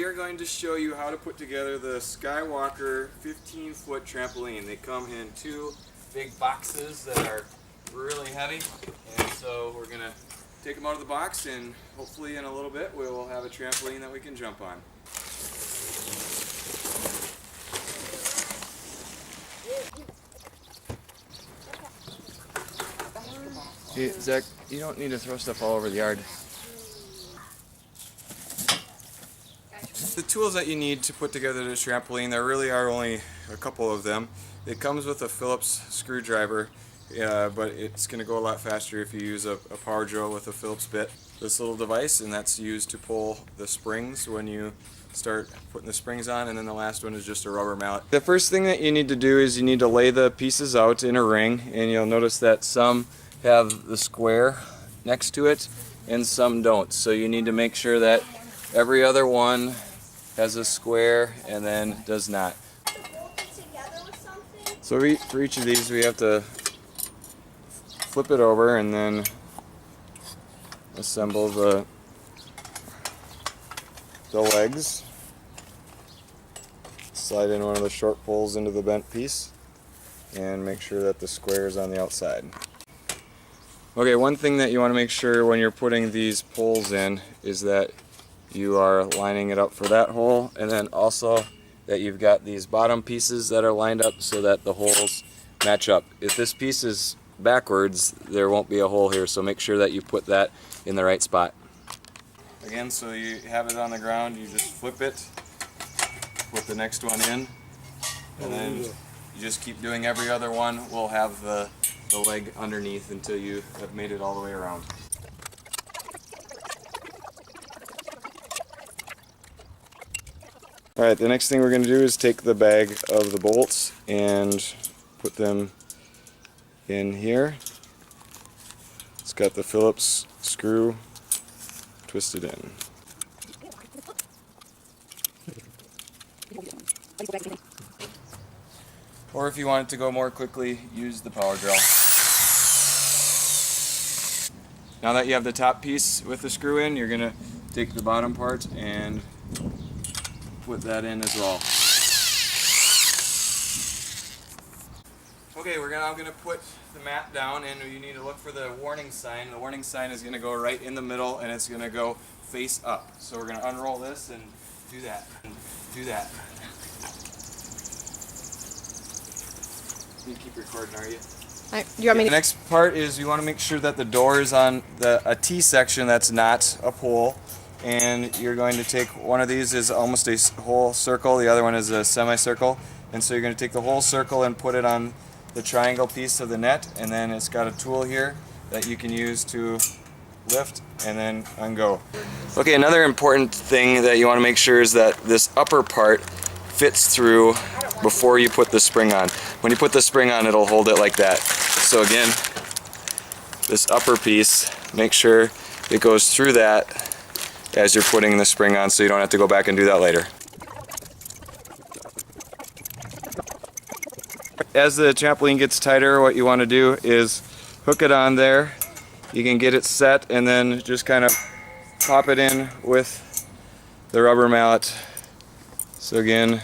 we are going to show you how to put together the Skywalker 15-foot trampoline. They come in two big boxes that are really heavy, and so we're going to take them out of the box, and hopefully in a little bit we will have a trampoline that we can jump on. Hey, Zach, you don't need to throw stuff all over the yard. The tools that you need to put together this trampoline, there really are only a couple of them. It comes with a Phillips screwdriver, but it's going to go a lot faster if you use a power drill with a Phillips bit. This little device, and that's used to pull the springs when you start putting the springs on, and then the last one is just a rubber mallet. The first thing that you need to do is you need to lay the pieces out in a ring, and you'll notice that some have the square next to it and some don't. So you need to make sure that every other one has a square and then does not. So for each of these we have to flip it over and then assemble the legs. Slide in one of the short poles into the bent piece and make sure that the square is on the outside. Okay, one thing that you want to make sure when you're putting these poles in is that you are lining it up for that hole, and then also that you've got these bottom pieces that are lined up so that the holes match up. If this piece is backwards, there won't be a hole here, so make sure that you put that in the right spot. Again, so you have it on the ground, you just flip it, put the next one in, and then you just keep doing every other one. We'll have the leg underneath until you have made it all the way around. Alright, the next thing we're going to do is take the bag of the bolts and put them in here. It's got the Phillips screw twisted in. Or if you want it to go more quickly, use the power drill. Now that you have the top piece with the screw in, you're going to take the bottom part and put that in as well. Okay, we're now going to put the mat down, and you need to look for the warning sign. The warning sign is going to go right in the middle, and it's going to go face up. So we're going to unroll this and do that. Do that. You keep recording, are you? You want me to? The next part is you want to make sure that the door is on a T section that's not a pole. And you're going to take one of these is almost a whole circle, the other one is a semicircle. And so you're going to take the whole circle and put it on the triangle piece of the net, and then it's got a tool here that you can use to lift and then ungo. Okay, another important thing that you want to make sure is that this upper part fits through before you put the spring on. When you put the spring on, it'll hold it like that. So again, this upper piece, make sure it goes through that as you're putting the spring on, so you don't have to go back and do that later. As the trampoline gets tighter, what you want to do is hook it on there. You can get it set and then just kind of pop it in with the rubber mallet. So again,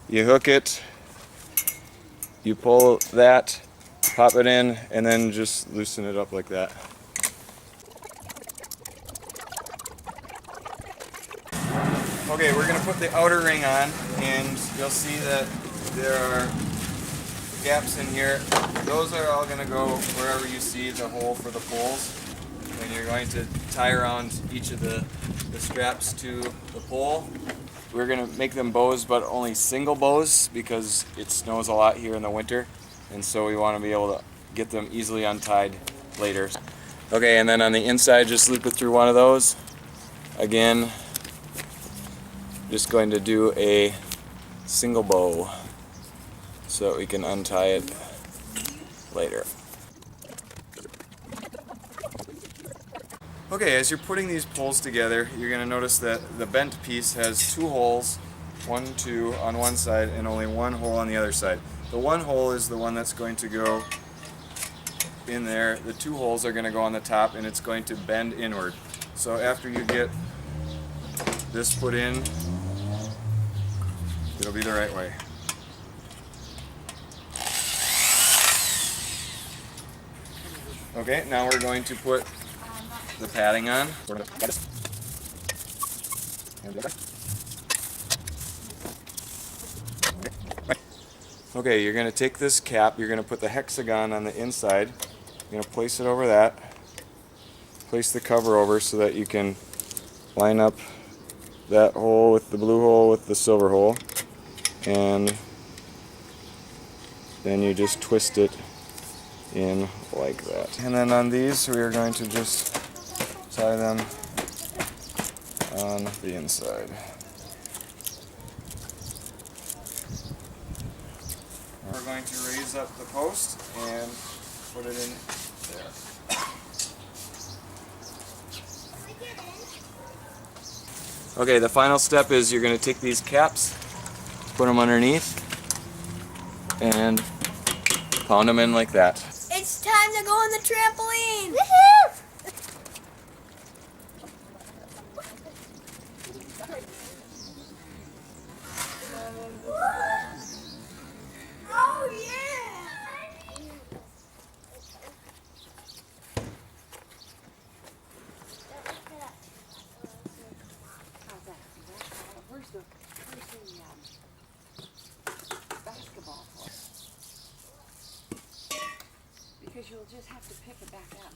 you hook it, you pull that, pop it in, and then just loosen it up like that. Okay, we're going to put the outer ring on, and you'll see that there are gaps in here. Those are all going to go wherever you see the hole for the poles. And you're going to tie around each of the straps to the pole. We're going to make them bows, but only single bows because it snows a lot here in the winter. And so we want to be able to get them easily untied later. Okay, and then on the inside, just loop it through one of those. Again, just going to do a single bow so that we can untie it later. Okay, as you're putting these poles together, you're going to notice that the bent piece has two holes, 1, 2 on one side and only one hole on the other side. The one hole is the one that's going to go in there. The two holes are going to go on the top, and it's going to bend inward. So after you get this put in, it'll be the right way. Okay, now we're going to put the padding on. Okay, you're going to take this cap, you're going to put the hexagon on the inside. You're going to place it over that. Place the cover over so that you can line up that hole with the blue hole with the silver hole. And then you just twist it in like that. And then on these we are going to just tie them on the inside. We're going to raise up the post and put it in there. Okay, the final step is you're going to take these caps, put them underneath, and pound them in like that. It's time to go on the trampoline! Woohoo! Oh yeah! Where's the basketball for? Because you'll just have to pick it back up.